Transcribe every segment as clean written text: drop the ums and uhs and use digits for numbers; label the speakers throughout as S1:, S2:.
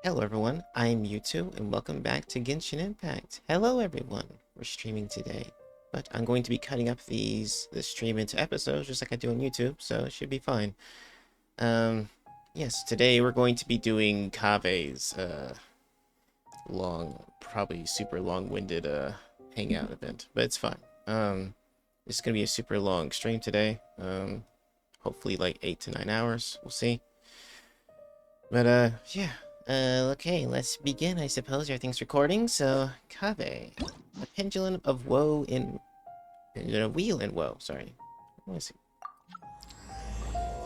S1: Hello everyone, I'm Mewtwo, and welcome back to Genshin Impact. Hello everyone, we're streaming today, but I'm going to be cutting up this stream into episodes just like I do on YouTube, so it should be fine. Yes, today we're going to be doing Kaveh's probably super long-winded hangout event, but it's fine. This is gonna be a super long stream today. Hopefully like 8 to 9 hours. We'll see. But yeah. Okay, let's begin, I suppose. Everything's recording, so Kaveh. The Pendulum of Woe in... Weal in Woe, sorry. What is it?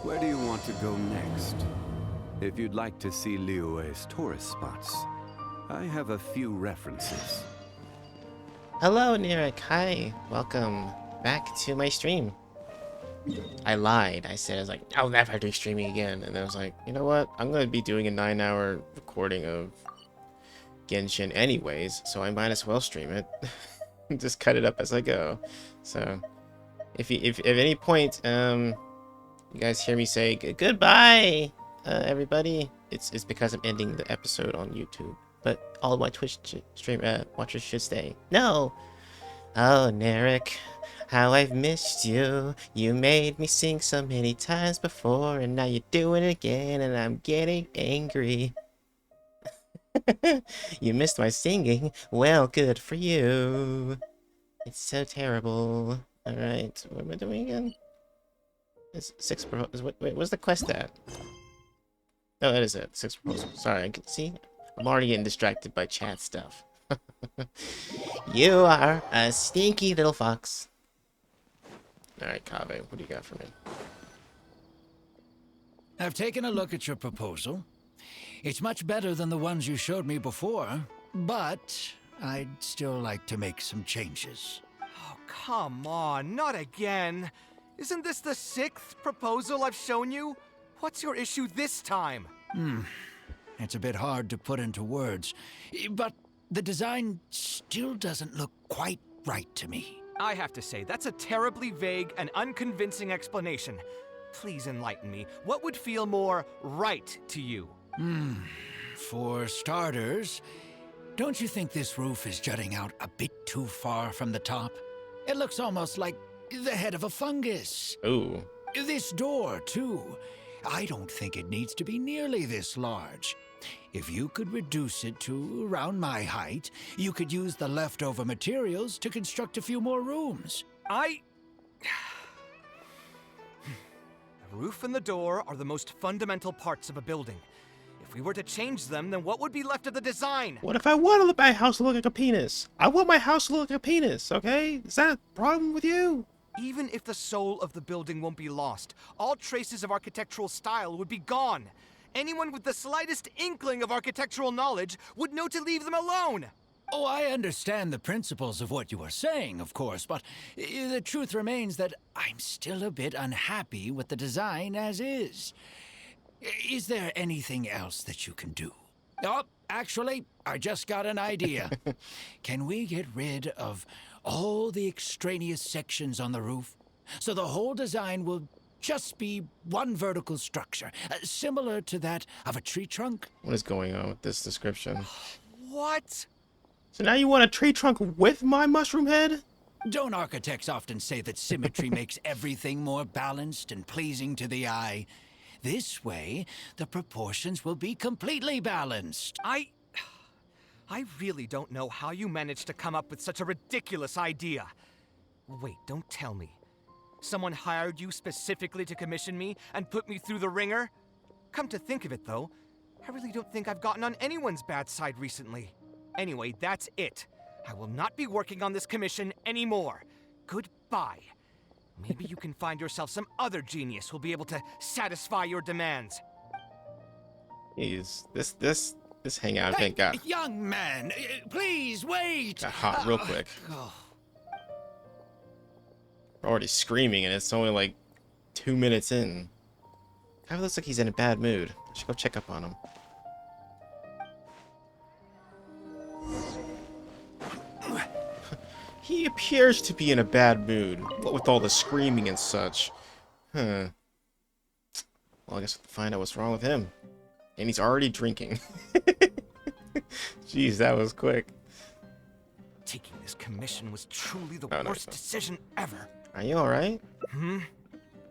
S2: Where do you want to go next? If you'd like to see Liyue's tourist spots, I have a few references.
S1: Hello, Nirak. Hi. Welcome back to my stream. I lied. I said, I was like, I'll never do streaming again. And I was like, you know what? I'm going to be doing a 9-hour recording of Genshin anyways, so I might as well stream it. Just cut it up as I go. So, if at any point, you guys hear me say goodbye, everybody, it's because I'm ending the episode on YouTube. But all of my Twitch stream watchers should stay. No! Oh, Nirak. How I've missed you. You made me sing so many times before, and now you're doing it again, and I'm getting angry. You missed my singing. Well, good for you. It's so terrible. Alright, what am I doing again? It's 6 proposals. Wait, where's the quest at? Oh, that is it. 6 proposals. Sorry, I can see. I'm already getting distracted by chat stuff. You are a stinky little fox. Alright, Kaveh, what do you got for me?
S3: I've taken a look at your proposal. It's much better than the ones you showed me before, but I'd still like to make some changes.
S4: Oh, come on, not again. Isn't this the 6th proposal I've shown you? What's your issue this time?
S3: It's a bit hard to put into words, but the design still doesn't look quite right to me.
S4: I have to say, that's a terribly vague and unconvincing explanation. Please enlighten me. What would feel more right to you?
S3: For starters, don't you think this roof is jutting out a bit too far from the top? It looks almost like the head of a fungus.
S1: Ooh.
S3: This door, too. I don't think it needs to be nearly this large. If you could reduce it to around my height, you could use the leftover materials to construct a few more rooms.
S4: The roof and the door are the most fundamental parts of a building. If we were to change them, then what would be left of the design?
S1: What if I want my house to look like a penis? I want my house to look like a penis, okay? Is that a problem with you?
S4: Even if the soul of the building won't be lost, all traces of architectural style would be gone. Anyone with the slightest inkling of architectural knowledge would know to leave them alone.
S3: Oh, I understand the principles of what you are saying, of course, but the truth remains that I'm still a bit unhappy with the design as is. Is there anything else that you can do? Oh, actually, I just got an idea. Can we get rid of all the extraneous sections on the roof so the whole design will just be one vertical structure, similar to that of a tree trunk?
S1: What is going on with this description?
S4: What?
S1: So now you want a tree trunk with my mushroom head?
S3: Don't architects often say that symmetry makes everything more balanced and pleasing to the eye? This way, the proportions will be completely balanced.
S4: I really don't know how you managed to come up with such a ridiculous idea. Wait, don't tell me. Someone hired you specifically to commission me and put me through the ringer? Come to think of it, though, I really don't think I've gotten on anyone's bad side recently. Anyway, that's it. I will not be working on this commission anymore. Goodbye. Maybe you can find yourself some other genius who'll be able to satisfy your demands.
S1: Jeez, this hangout event got
S3: Young man, please wait!
S1: hot real quick. We're already screaming and it's only like 2 minutes in. Kind of looks like he's in a bad mood. I should go check up on him. He appears to be in a bad mood, what with all the screaming and such. Huh. Well, I guess we'll find out what's wrong with him. And he's already drinking. Jeez, that was quick.
S4: Taking this commission was truly the
S1: Oh, no,
S4: worst
S1: no.
S4: decision ever.
S1: Are you alright?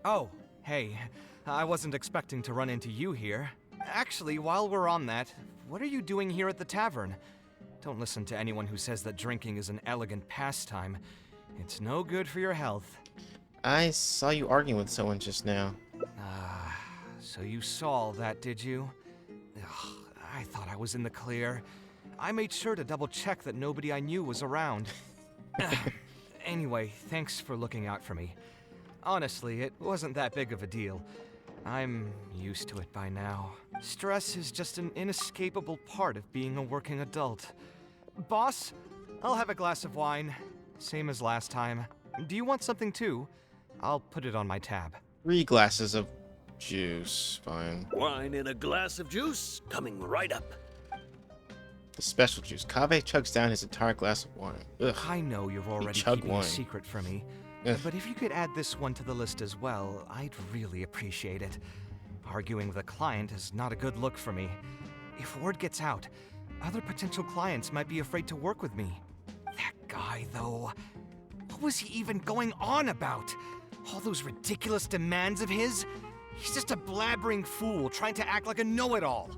S4: Oh, hey. I wasn't expecting to run into you here. Actually, while we're on that, what are you doing here at the tavern? Don't listen to anyone who says that drinking is an elegant pastime. It's no good for your health.
S1: I saw you arguing with someone just now.
S4: So you saw all that, did you? Ugh, I thought I was in the clear. I made sure to double check that nobody I knew was around. Anyway, thanks for looking out for me. Honestly, it wasn't that big of a deal. I'm used to it by now. Stress is just an inescapable part of being a working adult. Boss, I'll have a glass of wine. Same as last time. Do you want something too? I'll put it on my tab.
S1: 3 glasses of juice. Fine.
S5: Wine in a glass of juice, coming right up.
S1: The special juice. Kaveh chugs down his entire glass of wine. Ugh.
S4: I know you're already
S1: chug
S4: keeping
S1: wine.
S4: a secret from me,
S1: Ugh.
S4: but if you could add this one to the list as well, I'd really appreciate it. Arguing with a client is not a good look for me. If word gets out, other potential clients might be afraid to work with me. That guy, though, what was he even going on about? All those ridiculous demands of his? He's just a blabbering fool trying to act like a know-it-all.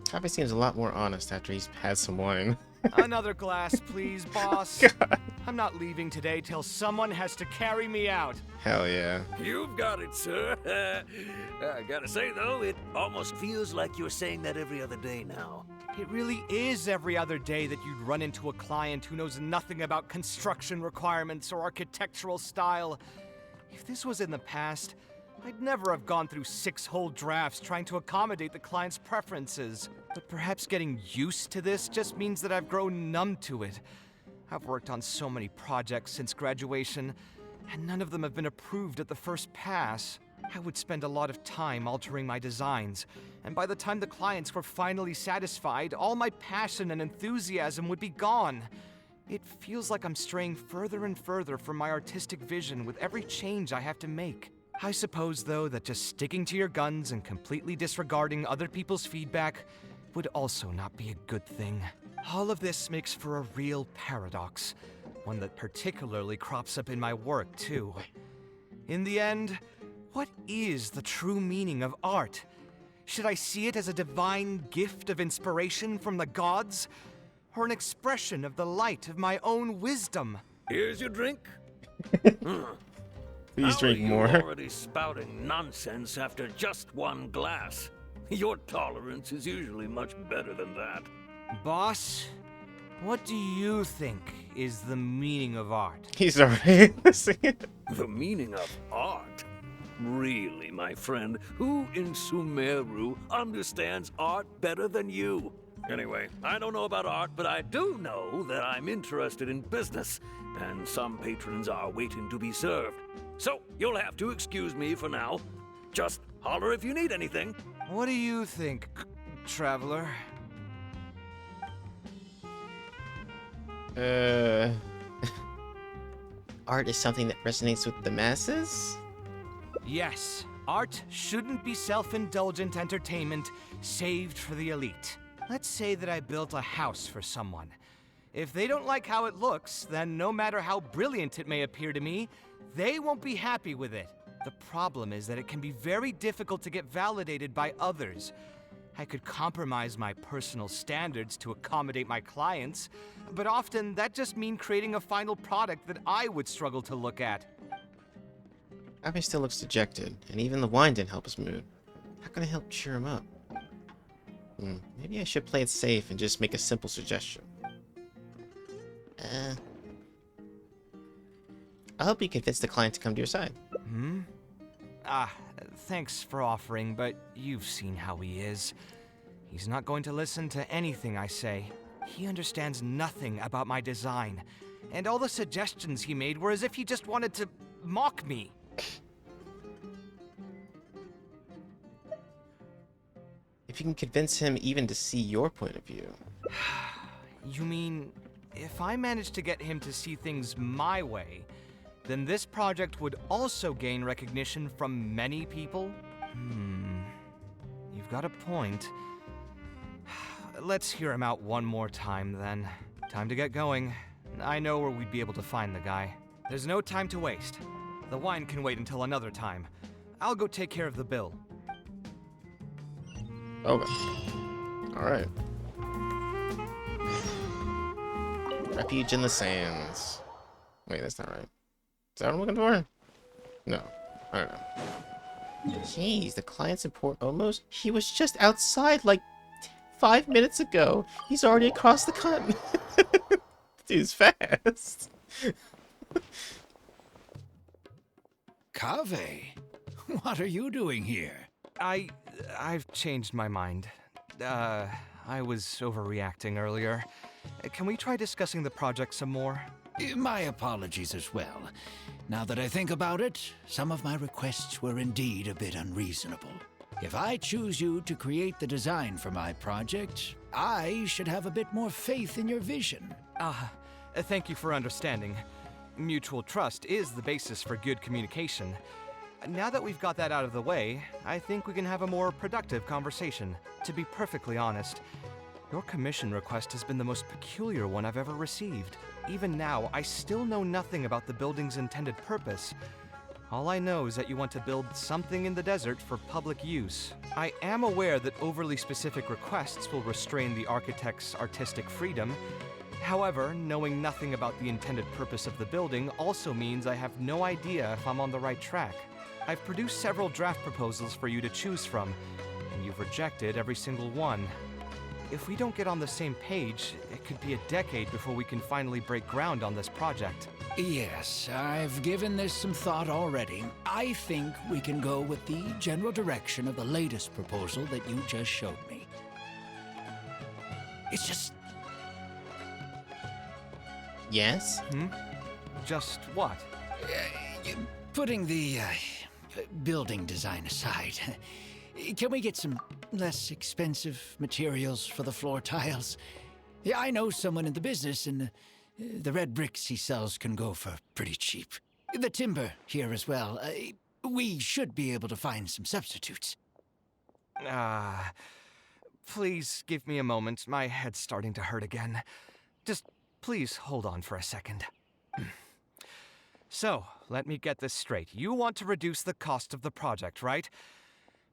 S1: Kaveh seems a lot more honest after he's had some wine.
S4: Another glass, please, boss.
S1: God.
S4: I'm not leaving today till someone has to carry me out.
S1: Hell yeah.
S5: You've got it, sir. I gotta say, though, it almost feels like you're saying that every other day now.
S4: It really is every other day that you'd run into a client who knows nothing about construction requirements or architectural style. If this was in the past, I'd never have gone through 6 whole drafts trying to accommodate the client's preferences. But perhaps getting used to this just means that I've grown numb to it. I've worked on so many projects since graduation, and none of them have been approved at the first pass. I would spend a lot of time altering my designs, and by the time the clients were finally satisfied, all my passion and enthusiasm would be gone. It feels like I'm straying further and further from my artistic vision with every change I have to make. I suppose, though, that just sticking to your guns and completely disregarding other people's feedback would also not be a good thing. All of this makes for a real paradox, one that particularly crops up in my work, too. In the end, what is the true meaning of art? Should I see it as a divine gift of inspiration from the gods, or an expression of the light of my own wisdom?
S5: Here's your drink.
S1: Please
S5: How
S1: drink
S5: are you
S1: more.
S5: already spouting nonsense after just 1 glass? Your tolerance is usually much better than that.
S4: Boss, what do you think is the meaning of art?
S1: He's already listening.
S5: The meaning of art? Really, my friend, who in Sumeru understands art better than you? Anyway, I don't know about art, but I do know that I'm interested in business, and some patrons are waiting to be served. So, you'll have to excuse me for now. Just holler if you need anything.
S4: What do you think, traveler?
S1: Art is something that resonates with the masses?
S4: Yes, art shouldn't be self-indulgent entertainment saved for the elite. Let's say that I built a house for someone. If they don't like how it looks, then no matter how brilliant it may appear to me, they won't be happy with it. The problem is that it can be very difficult to get validated by others. I could compromise my personal standards to accommodate my clients, but often that just means creating a final product that I would struggle to look at.
S1: Kaveh still looks dejected, and even the wine didn't help his mood. How can I help cheer him up? Maybe I should play it safe and just make a simple suggestion. I hope you convince the client to come to your side.
S4: Thanks for offering, but you've seen how he is. He's not going to listen to anything I say. He understands nothing about my design, and all the suggestions he made were as if he just wanted to mock me.
S1: If you can convince him even to see your point of view.
S4: You mean, if I managed to get him to see things my way, then this project would also gain recognition from many people? You've got a point. Let's hear him out one more time, then. Time to get going. I know where we'd be able to find the guy. There's no time to waste. The wine can wait until another time. I'll go take care of the bill.
S1: Okay. Alright. Refuge in the sands. Wait, that's not right. Is that what I'm looking for? No. I don't know. Jeez, the client's in Port Omos? He was just outside like 5 minutes ago. He's already across the continent. Dude's fast.
S3: Kaveh, what are you doing here?
S4: I've changed my mind. I was overreacting earlier. Can we try discussing the project some more?
S3: My apologies as well. Now that I think about it, some of my requests were indeed a bit unreasonable. If I choose you to create the design for my project, I should have a bit more faith in your vision.
S4: Thank you for understanding. Mutual trust is the basis for good communication. Now that we've got that out of the way, I think we can have a more productive conversation. To be perfectly honest, your commission request has been the most peculiar one I've ever received. Even now, I still know nothing about the building's intended purpose. All I know is that you want to build something in the desert for public use. I am aware that overly specific requests will restrain the architect's artistic freedom. However, knowing nothing about the intended purpose of the building also means I have no idea if I'm on the right track. I've produced several draft proposals for you to choose from, and you've rejected every single one. If we don't get on the same page, it could be a decade before we can finally break ground on this project.
S3: Yes, I've given this some thought already. I think we can go with the general direction of the latest proposal that you just showed me. It's just...
S1: Yes?
S4: Just what?
S3: Putting the building design aside, can we get some less expensive materials for the floor tiles? Yeah, I know someone in the business, and the red bricks he sells can go for pretty cheap. The timber here as well. We should be able to find some substitutes.
S4: Please give me a moment. My head's starting to hurt again. Just please hold on for a second. So, let me get this straight. You want to reduce the cost of the project, right?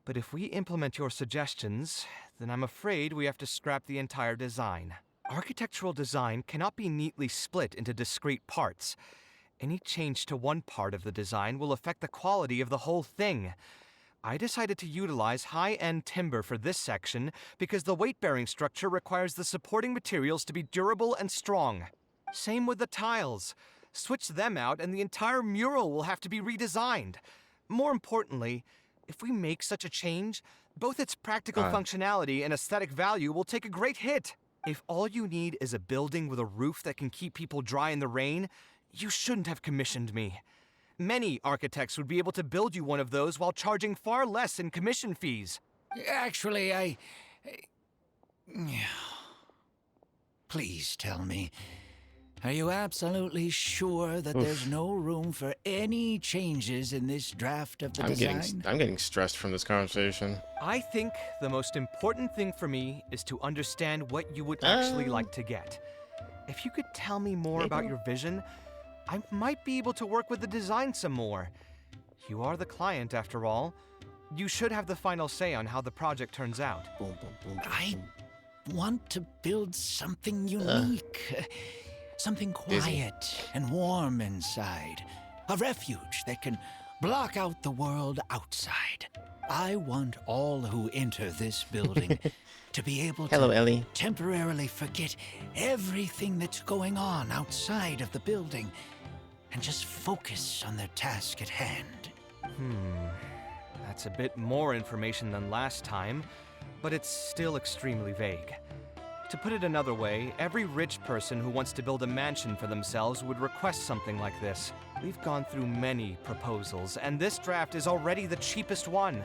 S4: But if we implement your suggestions, then I'm afraid we have to scrap the entire design. Architectural design cannot be neatly split into discrete parts. Any change to one part of the design will affect the quality of the whole thing. I decided to utilize high-end timber for this section because the weight-bearing structure requires the supporting materials to be durable and strong. Same with the tiles. Switch them out and the entire mural will have to be redesigned. More importantly, if we make such a change, both its practical functionality and aesthetic value will take a great hit. If all you need is a building with a roof that can keep people dry in the rain, you shouldn't have commissioned me. Many architects would be able to build you one of those while charging far less in commission fees.
S3: Actually, Please tell me, are you absolutely sure that there's no room for any changes in this draft of the design?
S1: I'm getting stressed from this conversation.
S4: I think the most important thing for me is to understand what you would actually like to get. If you could tell me more about your vision, I might be able to work with the design some more. You are the client, after all. You should have the final say on how the project turns out.
S3: I want to build something unique. Something quiet and warm inside. A refuge that can block out the world outside. I want all who enter this building to be able to temporarily forget everything that's going on outside of the building and just focus on their task at hand.
S4: That's a bit more information than last time, but it's still extremely vague. To put it another way, every rich person who wants to build a mansion for themselves would request something like this. We've gone through many proposals, and this draft is already the cheapest one.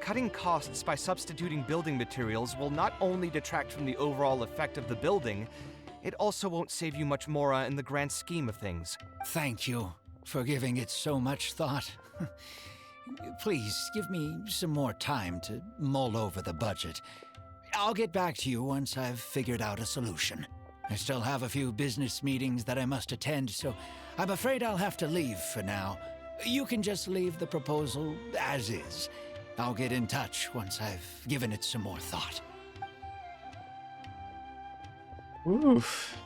S4: Cutting costs by substituting building materials will not only detract from the overall effect of the building, it also won't save you much more in the grand scheme of things.
S3: Thank you for giving it so much thought. Please give me some more time to mull over the budget. I'll get back to you once I've figured out a solution. I still have a few business meetings that I must attend, so I'm afraid I'll have to leave for now. You can just leave the proposal as is. I'll get in touch once I've given it some more thought.
S1: Oof.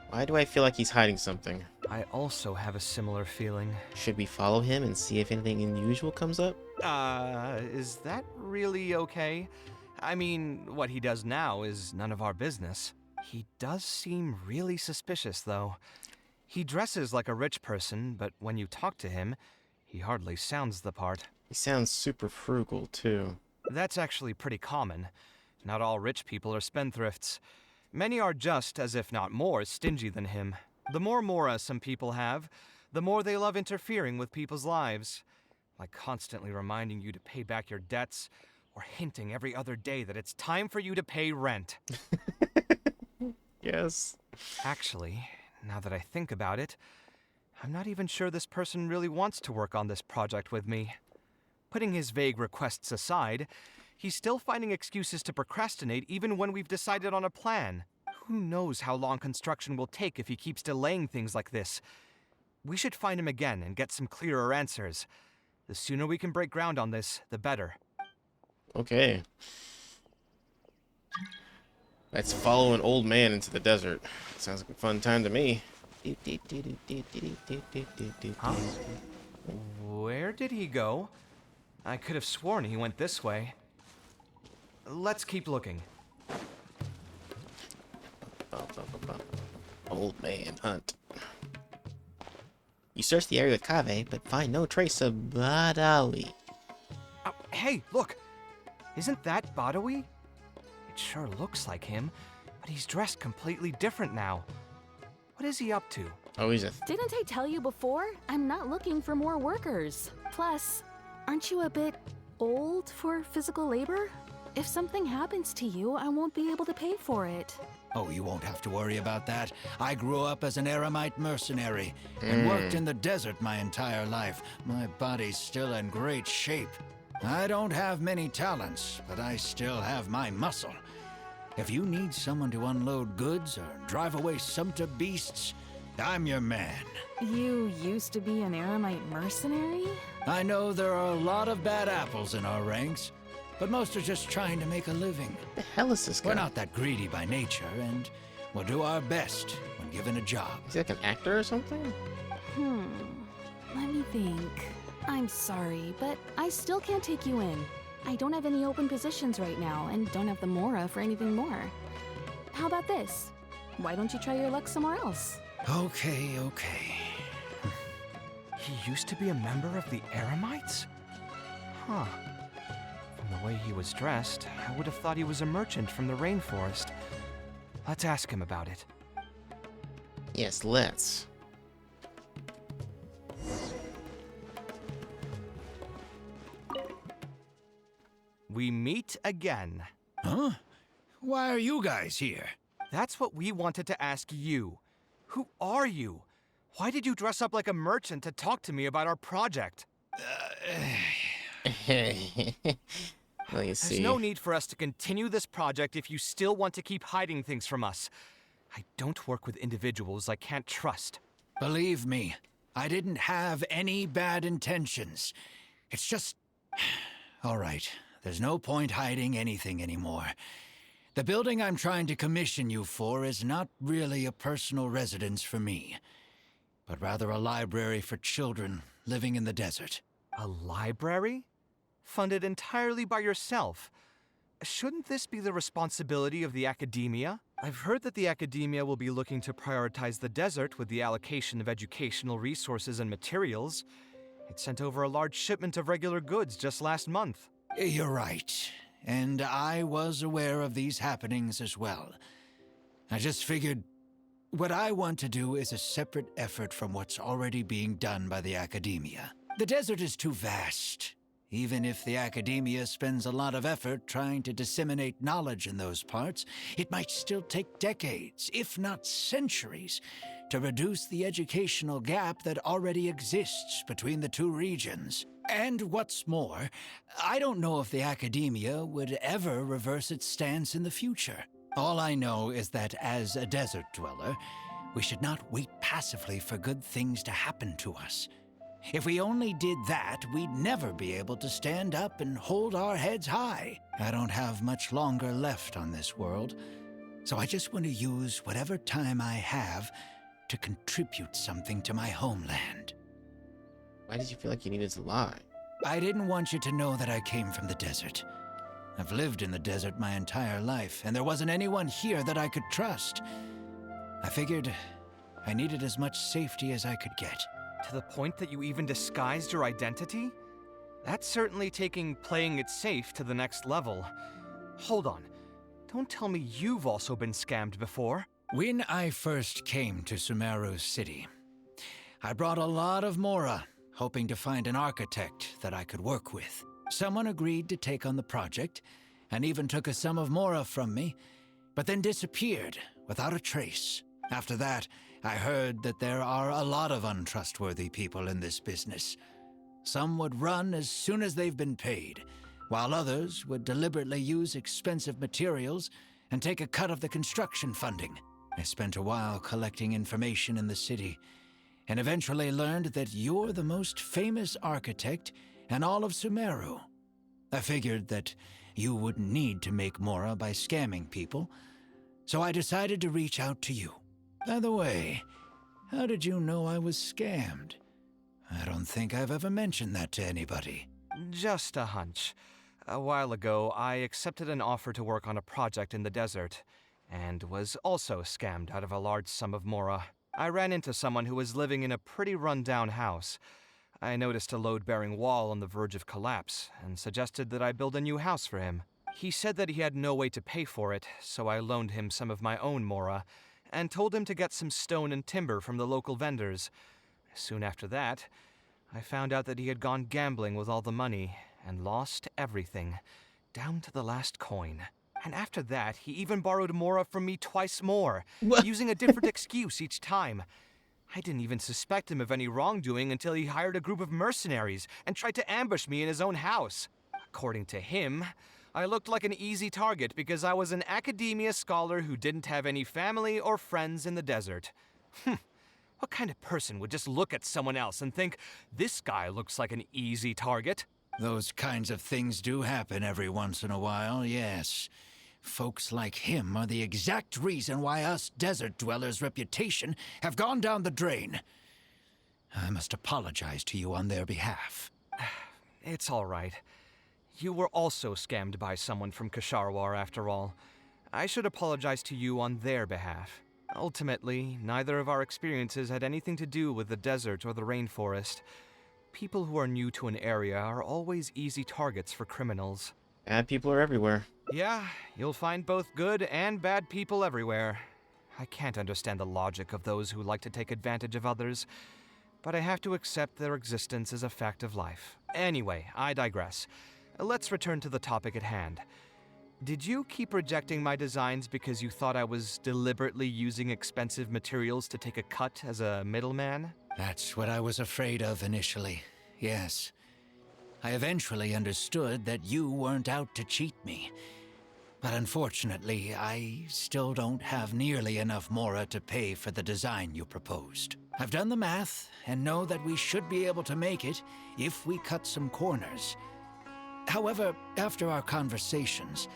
S1: Why do I feel like he's hiding something?
S4: I also have a similar feeling.
S1: Should we follow him and see if anything unusual comes up?
S4: Is that really okay? I mean, what he does now is none of our business. He does seem really suspicious, though. He dresses like a rich person, but when you talk to him, he hardly sounds the part.
S1: He sounds super frugal, too.
S4: That's actually pretty common. Not all rich people are spendthrifts. Many are just, as if not more, stingy than him. The more mora some people have, the more they love interfering with people's lives. Like constantly reminding you to pay back your debts, or hinting every other day that it's time for you to pay rent.
S1: Yes.
S4: Actually, now that I think about it, I'm not even sure this person really wants to work on this project with me. Putting his vague requests aside, he's still finding excuses to procrastinate even when we've decided on a plan. Who knows how long construction will take if he keeps delaying things like this? We should find him again and get some clearer answers. The sooner we can break ground on this, the better.
S1: Okay. Let's follow an old man into the desert. Sounds like a fun time to me.
S4: Huh? Where did he go? I could have sworn he went this way. Let's keep looking.
S1: Old man hunt. You search the area with Kaveh, but find no trace of Badawi.
S4: Oh, hey, look! Isn't that Badawi? It sure looks like him, but he's dressed completely different now. What is he up to?
S1: Oh, he's a...
S6: Didn't I tell you before? I'm not looking for more workers. Plus, aren't you a bit old for physical labor? If something happens to you, I won't be able to pay for it.
S3: Oh, you won't have to worry about that. I grew up as an Eremite mercenary and worked in the desert my entire life. My body's still in great shape. I don't have many talents, but I still have my muscle. If you need someone to unload goods or drive away sumpter beasts, I'm your man.
S6: You used to be an Eremite mercenary?
S3: I know there are a lot of bad apples in our ranks, but most are just trying to make a living.
S1: What the hell is this guy?
S3: We're not that greedy by nature, and we'll do our best when given a job.
S1: Is he like an actor or something?
S6: Let me think. I'm sorry, but I still can't take you in. I don't have any open positions right now, and don't have the mora for anything more. How about this? Why don't you try your luck somewhere else?
S3: Okay.
S4: He used to be a member of the Eremites? Huh. From the way he was dressed, I would have thought he was a merchant from the rainforest. Let's ask him about it.
S1: Yes, let's.
S4: We meet again.
S3: Huh? Why are you guys here?
S4: That's what we wanted to ask you. Who are you? Why did you dress up like a merchant to talk to me about our project?
S1: Well, you see.
S4: There's no need for us to continue this project if you still want to keep hiding things from us. I don't work with individuals I can't trust.
S3: Believe me, I didn't have any bad intentions. It's just... All right, there's no point hiding anything anymore. The building I'm trying to commission you for is not really a personal residence for me, but rather a library for children living in the desert.
S4: A library? Funded entirely by yourself? Shouldn't this be the responsibility of the academia? I've heard that the academia will be looking to prioritize the desert with the allocation of educational resources and materials. It sent over a large shipment of regular goods just last month.
S3: You're right, and I was aware of these happenings as well. I just figured what I want to do is a separate effort from what's already being done by the academia. The desert is too vast. Even if the academia spends a lot of effort trying to disseminate knowledge in those parts, it might still take decades, if not centuries, to reduce the educational gap that already exists between the two regions. And what's more, I don't know if the Academia would ever reverse its stance in the future. All I know is that as a desert dweller, we should not wait passively for good things to happen to us. If we only did that, we'd never be able to stand up and hold our heads high. I don't have much longer left on this world, so I just want to use whatever time I have to contribute something to my homeland.
S1: Why did you feel like you needed to lie?
S3: I didn't want you to know that I came from the desert. I've lived in the desert my entire life, and there wasn't anyone here that I could trust. I figured I needed as much safety as I could get.
S4: To the point that you even disguised your identity? That's certainly taking playing it safe to the next level. Hold on. Don't tell me you've also been scammed before.
S3: When I first came to Sumeru City, I brought a lot of Mora, hoping to find an architect that I could work with. Someone agreed to take on the project, and even took a sum of Mora from me, but then disappeared without a trace. After that, I heard that there are a lot of untrustworthy people in this business. Some would run as soon as they've been paid, while others would deliberately use expensive materials and take a cut of the construction funding. I spent a while collecting information in the city, and eventually learned that you're the most famous architect in all of Sumeru. I figured that you wouldn't need to make Mora by scamming people, so I decided to reach out to you. By the way, how did you know I was scammed? I don't think I've ever mentioned that to anybody.
S4: Just a hunch. A while ago, I accepted an offer to work on a project in the desert, and was also scammed out of a large sum of Mora. I ran into someone who was living in a pretty run-down house. I noticed a load-bearing wall on the verge of collapse, and suggested that I build a new house for him. He said that he had no way to pay for it, so I loaned him some of my own Mora, and told him to get some stone and timber from the local vendors. Soon after that, I found out that he had gone gambling with all the money, and lost everything, down to the last coin. And after that, he even borrowed Mora from me twice more, using a different excuse each time. I didn't even suspect him of any wrongdoing until he hired a group of mercenaries and tried to ambush me in his own house. According to him, I looked like an easy target because I was an academia scholar who didn't have any family or friends in the desert. What kind of person would just look at someone else and think, this guy looks like an easy target?
S3: Those kinds of things do happen every once in a while, yes. Folks like him are the exact reason why us desert dwellers' reputation have gone down the drain. I must apologize to you on their behalf.
S4: It's all right. You were also scammed by someone from Kasharwar, after all. I should apologize to you on their behalf. Ultimately, neither of our experiences had anything to do with the desert or the rainforest. People who are new to an area are always easy targets for criminals.
S1: Bad people are everywhere.
S4: Yeah, you'll find both good and bad people everywhere. I can't understand the logic of those who like to take advantage of others, but I have to accept their existence as a fact of life. Anyway, I digress. Let's return to the topic at hand. Did you keep rejecting my designs because you thought I was deliberately using expensive materials to take a cut as a middleman?
S3: That's what I was afraid of initially, yes. I eventually understood that you weren't out to cheat me. But unfortunately, I still don't have nearly enough Mora to pay for the design you proposed. I've done the math and know that we should be able to make it if we cut some corners. However, after our conversations,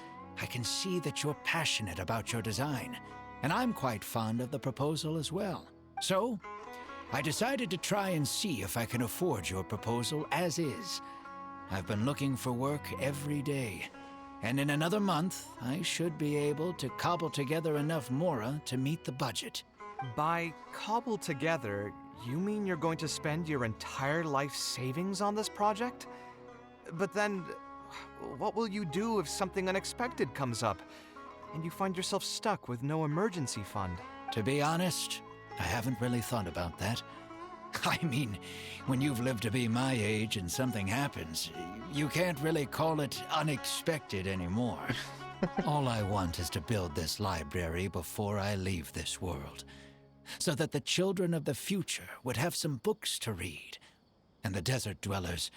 S3: I can see that you're passionate about your design, and I'm quite fond of the proposal as well. So, I decided to try and see if I can afford your proposal as is. I've been looking for work every day, and in another month, I should be able to cobble together enough Mora to meet the budget.
S4: By cobble together, you mean you're going to spend your entire life savings on this project? But then, what will you do if something unexpected comes up, and you find yourself stuck with no emergency fund?
S3: To be honest, I haven't really thought about that. I mean, when you've lived to be my age and something happens, you can't really call it unexpected anymore. All I want is to build this library before I leave this world, so that the children of the future would have some books to read, and the desert dwellers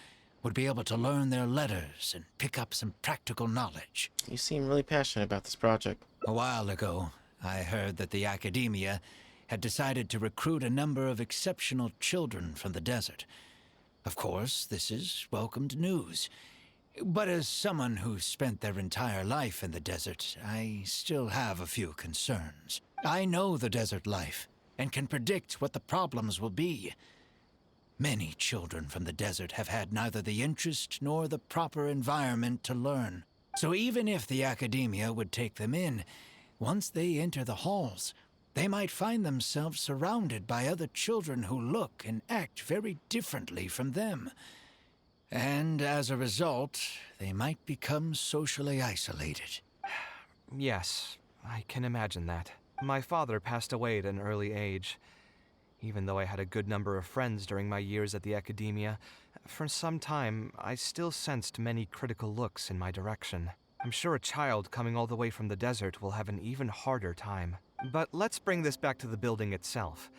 S3: would be able to learn their letters and pick up some practical knowledge.
S1: You seem really passionate about this project.
S3: A while ago, I heard that the academia had decided to recruit a number of exceptional children from the desert. Of course, this is welcomed news. But as someone who spent their entire life in the desert, I still have a few concerns. I know the desert life and can predict what the problems will be. Many children from the desert have had neither the interest nor the proper environment to learn. So even if the academia would take them in, once they enter the halls, they might find themselves surrounded by other children who look and act very differently from them. And as a result, they might become socially isolated.
S4: Yes, I can imagine that. My father passed away at an early age. Even though I had a good number of friends during my years at the academia, for some time I still sensed many critical looks in my direction. I'm sure a child coming all the way from the desert will have an even harder time. But let's bring this back to the building itself.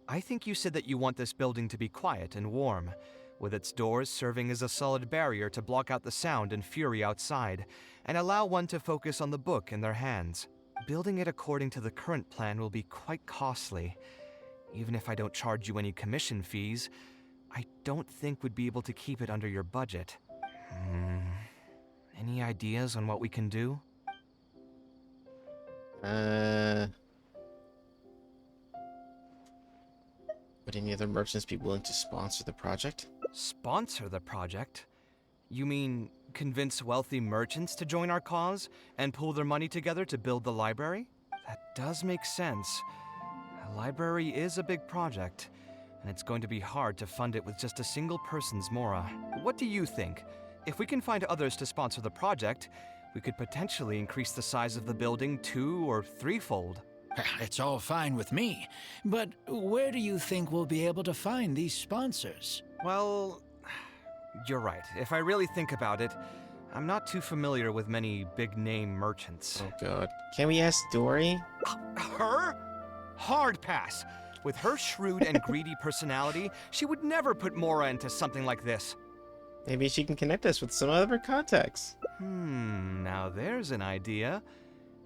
S4: I think you said that you want this building to be quiet and warm, with its doors serving as a solid barrier to block out the sound and fury outside, and allow one to focus on the book in their hands. Building it according to the current plan will be quite costly. Even if I don't charge you any commission fees, I don't think we'd be able to keep it under your budget. Any ideas on what we can do?
S1: Would any other merchants be willing to sponsor the project?
S4: Sponsor the project? You mean convince wealthy merchants to join our cause and pool their money together to build the library? That does make sense. A library is a big project, and it's going to be hard to fund it with just a single person's mora. What do you think? If we can find others to sponsor the project, we could potentially increase the size of the building 2- or 3-fold.
S3: It's all fine with me, but where do you think we'll be able to find these sponsors?
S4: Well, you're right. If I really think about it, I'm not too familiar with many big-name merchants.
S1: Oh god. Can we ask Dory?
S4: Her? Hard pass. With her shrewd and greedy personality, she would never put Mora into something like this.
S1: Maybe she can connect us with some other contacts.
S4: Now there's an idea.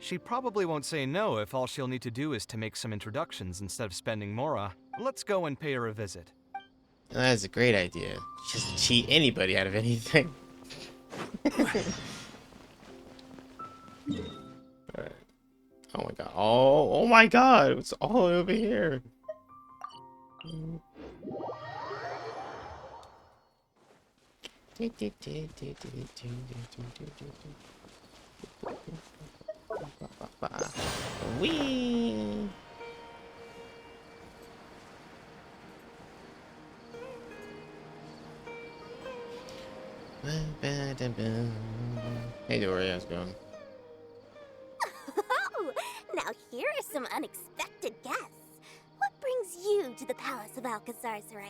S4: She probably won't say no if all she'll need to do is to make some introductions instead of spending Mora. Let's go and pay her a visit.
S1: That is a great idea. She doesn't cheat anybody out of anything. Alright. Oh my god. Oh my god! It's all over here. Wee. Hey Dory, how's it going?
S7: Oh, now here are some unexpected guests. What brings you to the Palace of Alcazar's-Ray?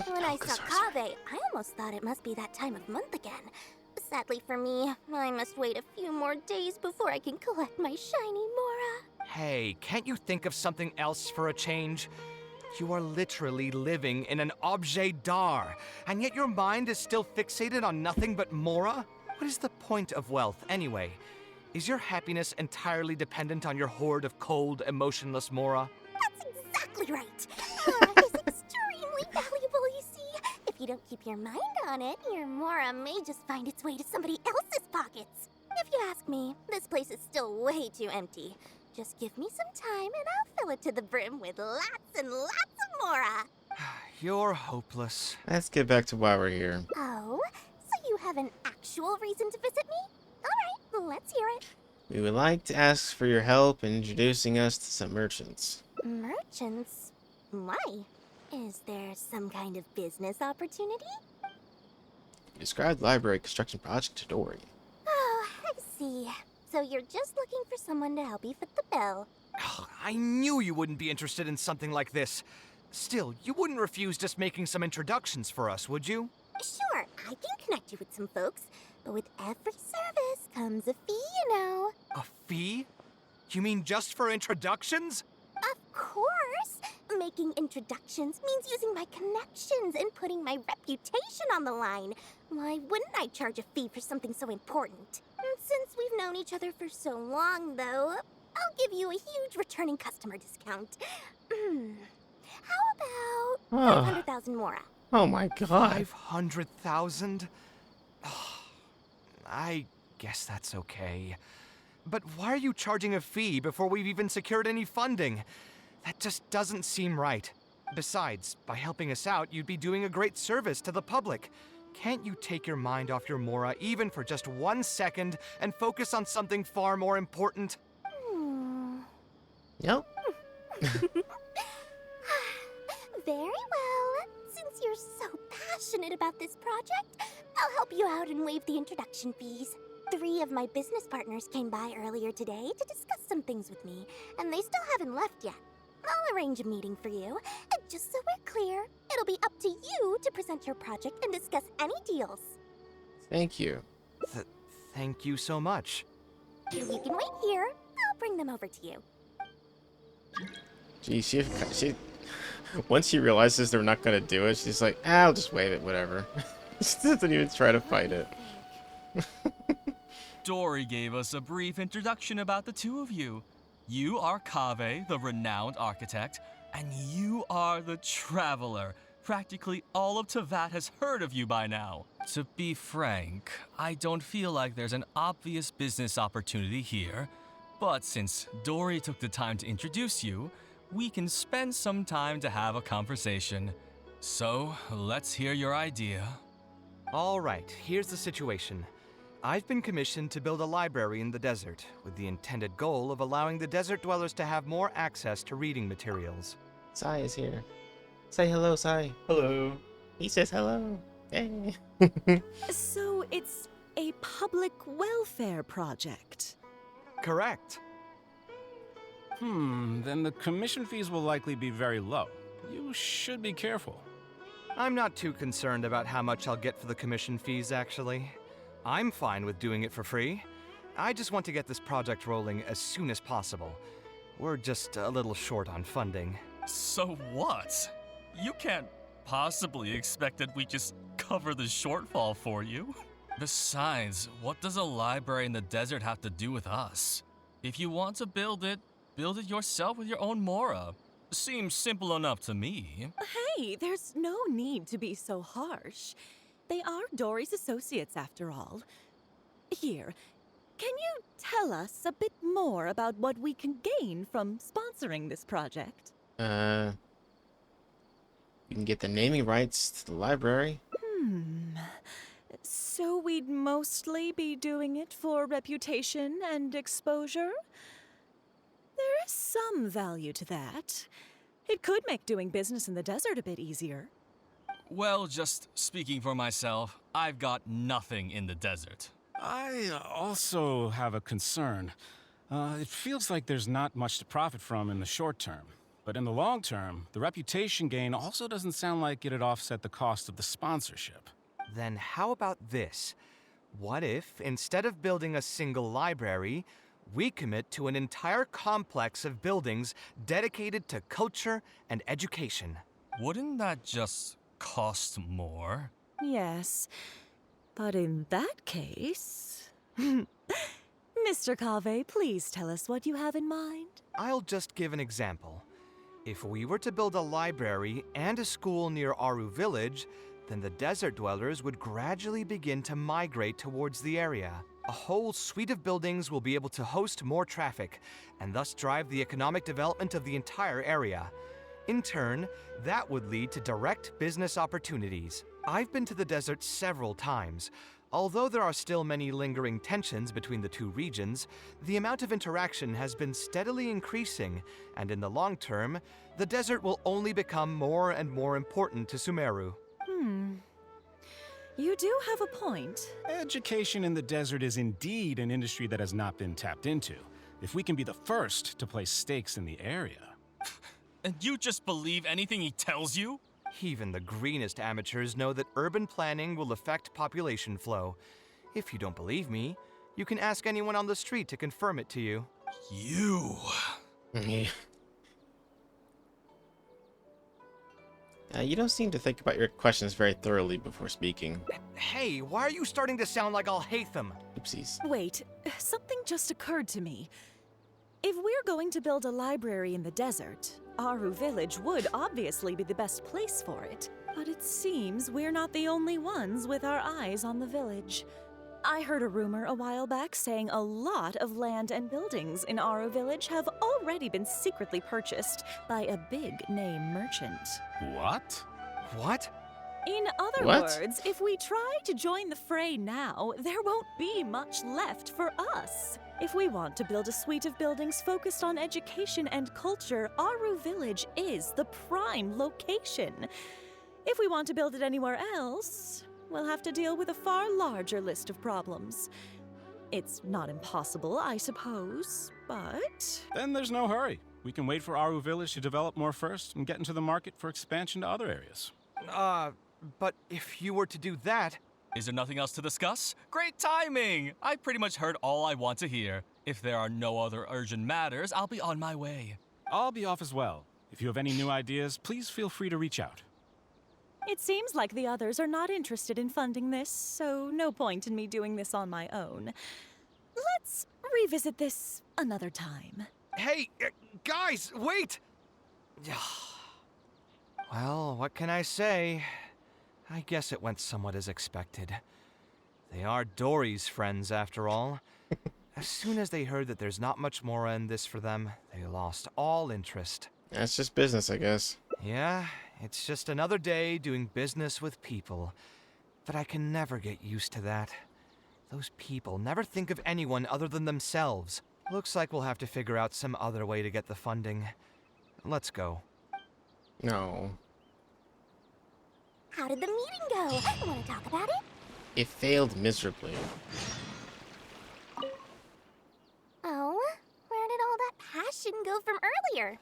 S7: When I saw Kaveh, I almost thought it must be that time of month again. Sadly for me, I must wait a few more days before I can collect my shiny Mora.
S4: Hey, can't you think of something else for a change? You are literally living in an objet d'art, and yet your mind is still fixated on nothing but Mora? What is the point of wealth, anyway? Is your happiness entirely dependent on your hoard of cold, emotionless Mora?
S7: That's exactly right. Mora is extremely valuable, you see. If you don't keep your mind on it, your Mora may just find its way to somebody else's pockets. If you ask me, this place is still way too empty. Just give me some time and I'll fill it to the brim with lots and lots of Mora.
S4: You're hopeless.
S1: Let's get back to why we're here.
S7: Oh, so you have an actual reason to visit me? All right, let's hear it.
S1: We would like to ask for your help in introducing us to some merchants.
S7: Merchants? Why? Is there some kind of business opportunity?
S1: Describe the library construction project to Dory.
S7: Oh, I see. So you're just looking for someone to help you fit the bill.
S4: I knew you wouldn't be interested in something like this. Still, you wouldn't refuse just making some introductions for us, would you?
S7: Sure, I can connect you with some folks, but with every service comes a fee, you know.
S4: A fee? You mean just for introductions?
S7: Of course. making introductions means using my connections and putting my reputation on the line. Why wouldn't I charge a fee for something so important? And since we've known each other for so long, though, I'll give you a huge returning customer discount. How about 500,000 Mora?
S1: Oh my god.
S4: 500,000? I guess that's okay. But why are you charging a fee before we've even secured any funding? That just doesn't seem right. Besides, by helping us out, you'd be doing a great service to the public. Can't you take your mind off your Mora even for just 1 second and focus on something far more important?
S1: Yep.
S7: Very well. Since you're so passionate about this project, I'll help you out and waive the introduction fees. 3 of my business partners came by earlier today to discuss some things with me, and they still haven't left yet. I'll arrange a meeting for you, and just so we're clear, it'll be up to you to present your project and discuss any deals.
S1: Thank you.
S4: Thank you so much.
S7: You can wait here. I'll bring them over to you.
S1: Gee, she once she realizes they're not gonna do it, she's like, I'll just waive it, whatever. She doesn't even try to fight it.
S8: Dory gave us a brief introduction about the two of you. You are Kaveh, the renowned architect, and you are the traveler. Practically all of Teyvat has heard of you by now. To be frank, I don't feel like there's an obvious business opportunity here, but since Dory took the time to introduce you, we can spend some time to have a conversation. So, let's hear your idea.
S4: All right, here's the situation. I've been commissioned to build a library in the desert, with the intended goal of allowing the desert dwellers to have more access to reading materials.
S1: Sai is here. Say hello, Sai. Hello. He says hello. Hey.
S9: So it's a public welfare project.
S4: Correct.
S10: Then the commission fees will likely be very low. You should be careful.
S4: I'm not too concerned about how much I'll get for the commission fees, actually. I'm fine with doing it for free. I just want to get this project rolling as soon as possible. We're just a little short on funding.
S8: So what? You can't possibly expect that we just cover the shortfall for you. Besides, what does a library in the desert have to do with us? If you want to build it yourself with your own Mora. Seems simple enough to me.
S9: Hey, there's no need to be so harsh. They are Dory's associates, after all. Here, can you tell us a bit more about what we can gain from sponsoring this project?
S1: You can get the naming rights to the library.
S9: So we'd mostly be doing it for reputation and exposure? There is some value to that. It could make doing business in the desert a bit easier.
S8: Well, just speaking for myself, I've got nothing in the desert.
S10: I also have a concern. It feels like there's not much to profit from in the short term. But in the long term, the reputation gain also doesn't sound like it'd offset the cost of the sponsorship.
S4: Then how about this? What if, instead of building a single library, we commit to an entire complex of buildings dedicated to culture and education?
S8: Wouldn't that just cost more?
S9: Yes, but in that case... Mr. Kaveh, please tell us what you have in mind.
S4: I'll just give an example. If we were to build a library and a school near Aru Village, then the desert dwellers would gradually begin to migrate towards the area. A whole suite of buildings will be able to host more traffic, and thus drive the economic development of the entire area. In turn, that would lead to direct business opportunities. I've been to the desert several times. Although there are still many lingering tensions between the two regions, the amount of interaction has been steadily increasing, and in the long term, the desert will only become more and more important to Sumeru.
S9: You do have a point.
S10: Education in the desert is indeed an industry that has not been tapped into. If we can be the first to place stakes in the area.
S8: And you just believe anything he tells you?
S4: Even the greenest amateurs know that urban planning will affect population flow. If you don't believe me, you can ask anyone on the street to confirm it to you.
S8: You...
S1: You don't seem to think about your questions very thoroughly before speaking.
S4: Hey, why are you starting to sound like I'll hate them?
S1: Oopsies.
S9: Wait, something just occurred to me. If we're going to build a library in the desert, Aru Village would obviously be the best place for it. But it seems we're not the only ones with our eyes on the village. I heard a rumor a while back saying a lot of land and buildings in Aru Village have already been secretly purchased by a big-name merchant.
S10: What?
S4: What?
S9: In other words, if we try to join the fray now, there won't be much left for us. If we want to build a suite of buildings focused on education and culture, Aru Village is the prime location. If we want to build it anywhere else, we'll have to deal with a far larger list of problems. It's not impossible, I suppose, but...
S10: Then there's no hurry. We can wait for Aru Village to develop more first and get into the market for expansion to other areas.
S4: But if you were to do that...
S8: Is there nothing else to discuss? Great timing! I pretty much heard all I want to hear. If there are no other urgent matters, I'll be on my way.
S10: I'll be off as well. If you have any new ideas, please feel free to reach out.
S9: It seems like the others are not interested in funding this, so no point in me doing this on my own. Let's revisit this another time.
S4: Hey, guys, wait! Well, what can I say? I guess it went somewhat as expected. They are Dory's friends, after all. As soon as they heard that there's not much more in this for them, they lost all interest.
S1: That's just business, I guess.
S4: Yeah, it's just another day doing business with people. But I can never get used to that. Those people never think of anyone other than themselves. Looks like we'll have to figure out some other way to get the funding. Let's go.
S1: No.
S7: How did the meeting go? Want to talk about it?
S1: It failed miserably.
S7: Oh, where did all that passion go from earlier,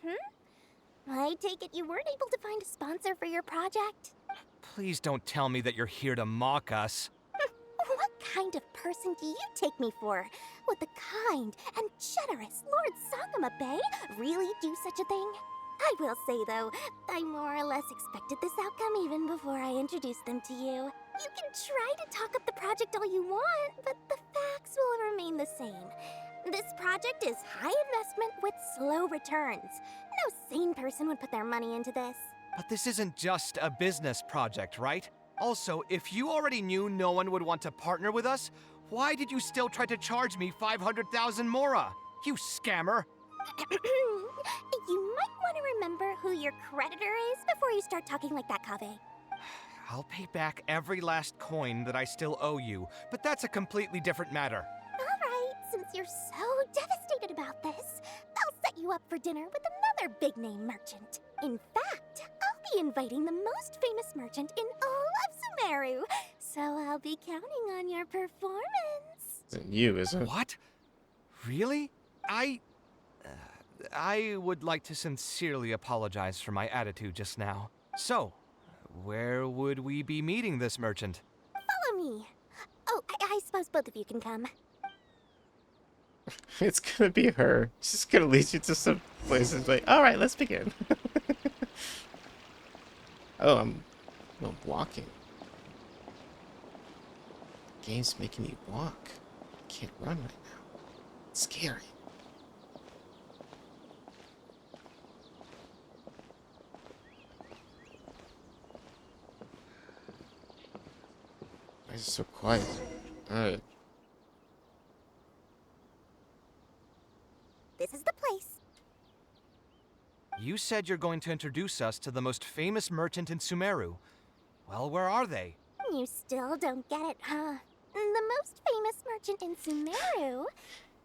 S7: I take it you weren't able to find a sponsor for your project?
S4: Please don't tell me that you're here to mock us.
S7: What kind of person do you take me for? Would the kind and generous Lord Sangama Bay really do such a thing? I will say, though, I more or less expected this outcome even before I introduced them to you. You can try to talk up the project all you want, but the facts will remain the same. This project is high investment with slow returns. No sane person would put their money into this.
S4: But this isn't just a business project, right? Also, if you already knew no one would want to partner with us, why did you still try to charge me 500,000 mora? You scammer!
S7: You might want to remember who your creditor is before you start talking like that, Kaveh.
S4: I'll pay back every last coin that I still owe you, but that's a completely different matter.
S7: Alright, since you're so devastated about this, I'll set you up for dinner with another big-name merchant. In fact, I'll be inviting the most famous merchant in all of Sumeru, so I'll be counting on your performance.
S1: Isn't you, is it?
S4: What? Really? I would like to sincerely apologize for my attitude just now. So, where would we be meeting this merchant?
S7: Follow me. Oh, I suppose both of you can come.
S1: It's gonna be her. She's gonna lead you to some places like, alright, let's begin. Oh, I'm walking. Game's making me walk. I can't run right now. It's scary. Why is it so quiet? Alright.
S7: This is the place.
S4: You said you're going to introduce us to the most famous merchant in Sumeru. Well, where are they?
S7: You still don't get it, huh? The most famous merchant in Sumeru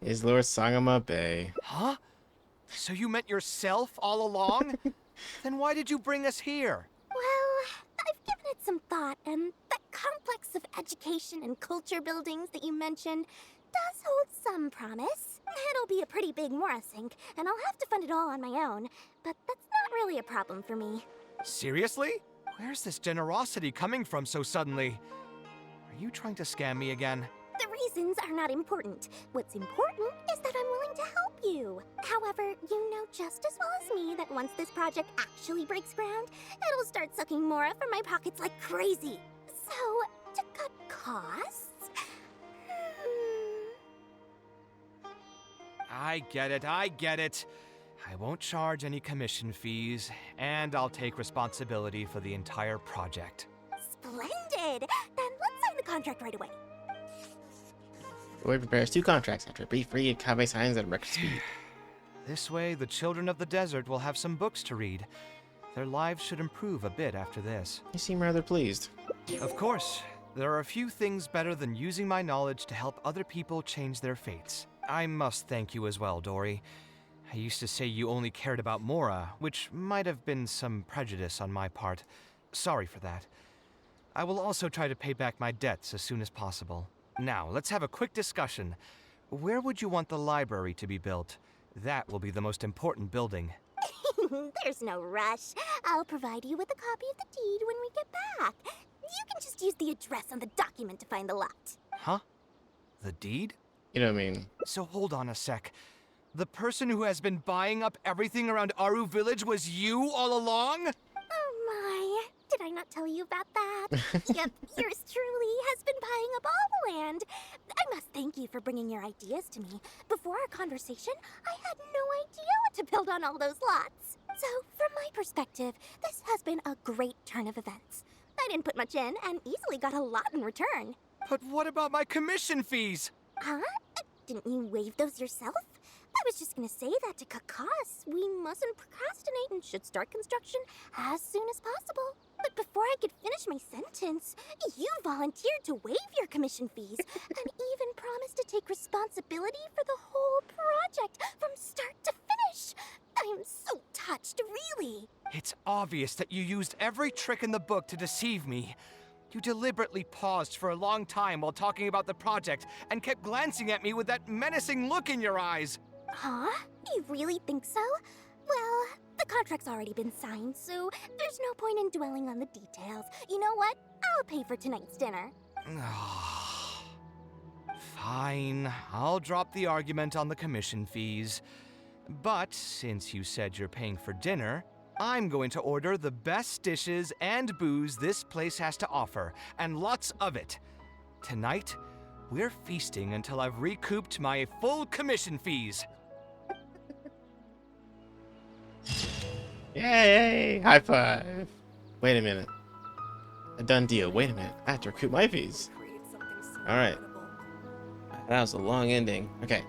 S1: Is Lord Sangama Bay.
S4: Huh? So you meant yourself all along? Then why did you bring us here?
S7: Well, I've given it some thought, and that complex of education and culture buildings that you mentioned does hold some promise. It'll be a pretty big Mora sink, and I'll have to fund it all on my own, but that's not really a problem for me.
S4: Seriously? Where's this generosity coming from so suddenly? Are you trying to scam me again?
S7: The reasons are not important. What's important is that I'm willing to help you. However, you know just as well as me that once this project actually breaks ground, it'll start sucking Mora from my pockets like crazy. So, to cut costs...
S4: I get it. I won't charge any commission fees, and I'll take responsibility for the entire project.
S7: Splendid! Then let's sign the contract right away.
S1: Roy prepares 2 contracts after a brief read. Kaveh signs at record speed.
S4: This way, the children of the desert will have some books to read. Their lives should improve a bit after this.
S1: You seem rather pleased.
S4: Of course, there are a few things better than using my knowledge to help other people change their fates. I must thank you as well, Dory. I used to say you only cared about Mora, which might have been some prejudice on my part. Sorry for that. I will also try to pay back my debts as soon as possible. Now, let's have a quick discussion. Where would you want the library to be built? That will be the most important building.
S7: There's no rush. I'll provide you with a copy of the deed when we get back. You can just use the address on the document to find the lot.
S4: Huh? The deed?
S1: You know what I mean?
S4: So hold on a sec. The person who has been buying up everything around Aru Village was you all along?
S7: Oh my, did I not tell you about that? Yep, yours truly has been buying up all the land. I must thank you for bringing your ideas to me. Before our conversation, I had no idea what to build on all those lots. So, from my perspective, this has been a great turn of events. I didn't put much in and easily got a lot in return.
S4: But what about my commission fees?
S7: Huh? Didn't you waive those yourself? I was just gonna say that to cut costs. We mustn't procrastinate and should start construction as soon as possible. But before I could finish my sentence, you volunteered to waive your commission fees and even promised to take responsibility for the whole project from start to finish. I am so touched, really.
S4: It's obvious that you used every trick in the book to deceive me. You deliberately paused for a long time while talking about the project and kept glancing at me with that menacing look in your eyes.
S7: Huh? You really think so? Well, the contract's already been signed, so there's no point in dwelling on the details. You know what? I'll pay for tonight's dinner.
S4: Fine, I'll drop the argument on the commission fees. But since you said you're paying for dinner, I'm going to order the best dishes and booze this place has to offer, and lots of it. Tonight, we're feasting until I've recouped my full commission fees.
S1: Yay! High five! Wait a minute. A done deal. Wait a minute. I have to recoup my fees. Alright. That was a long ending. Okay.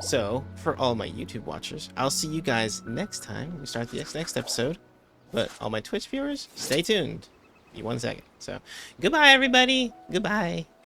S1: So, for all my YouTube watchers, I'll see you guys next time we start the next episode. But all my Twitch viewers, stay tuned. Be 1 second. So, goodbye, everybody. Goodbye.